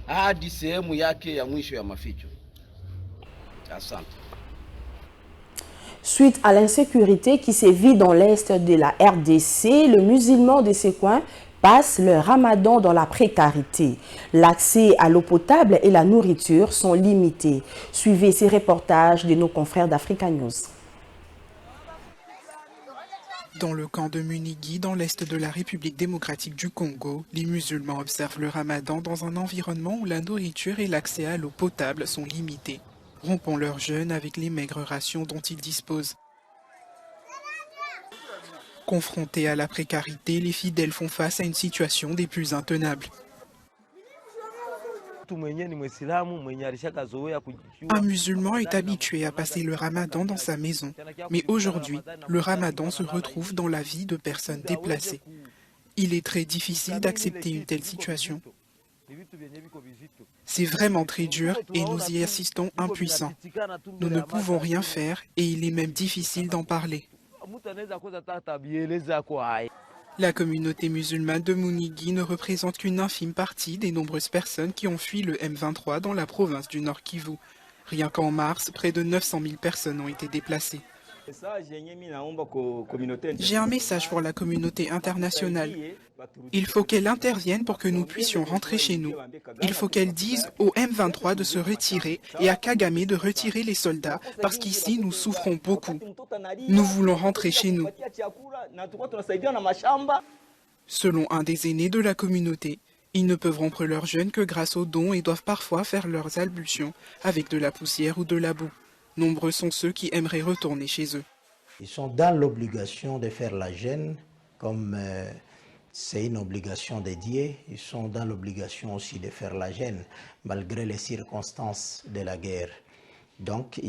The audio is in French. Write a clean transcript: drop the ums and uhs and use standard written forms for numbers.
hadi sehemu yake ya mwisho ya maficho. Asante. Suite à l'insécurité qui sévit dans l'est de la RDC, les musulmans de ces coins passent le ramadan dans la précarité. L'accès à l'eau potable et la nourriture sont limités. Suivez ces reportages de nos confrères d'Africa News. Dans le camp de Munigi, dans l'est de la République démocratique du Congo, les musulmans observent le ramadan dans un environnement où la nourriture et l'accès à l'eau potable sont limités, rompant leur jeûne avec les maigres rations dont ils disposent. Confrontés à la précarité, les fidèles font face à une situation des plus intenables. Un musulman est habitué à passer le ramadan dans sa maison, mais aujourd'hui, le ramadan se retrouve dans la vie de personnes déplacées. Il est très difficile d'accepter une telle situation. C'est vraiment très dur et nous y assistons impuissants. Nous ne pouvons rien faire et il est même difficile d'en parler. La communauté musulmane de Munigi ne représente qu'une infime partie des nombreuses personnes qui ont fui le M23 dans la province du Nord Kivu. Rien qu'en mars, près de 900 000 personnes ont été déplacées. J'ai un message pour la communauté internationale. Il faut qu'elle intervienne pour que nous puissions rentrer chez nous. Il faut qu'elle dise au M23 de se retirer et à Kagame de retirer les soldats parce qu'ici nous souffrons beaucoup. Nous voulons rentrer chez nous. Selon un des aînés de la communauté, ils ne peuvent rompre leur jeûne que grâce aux dons et doivent parfois faire leurs ablutions avec de la poussière ou de la boue. Nombreux sont ceux qui aimeraient retourner chez eux. Ils sont dans l'obligation de faire la jeûne, comme c'est une obligation dédiée. Ils sont dans l'obligation aussi de faire la jeûne, malgré les circonstances de la guerre. Donc,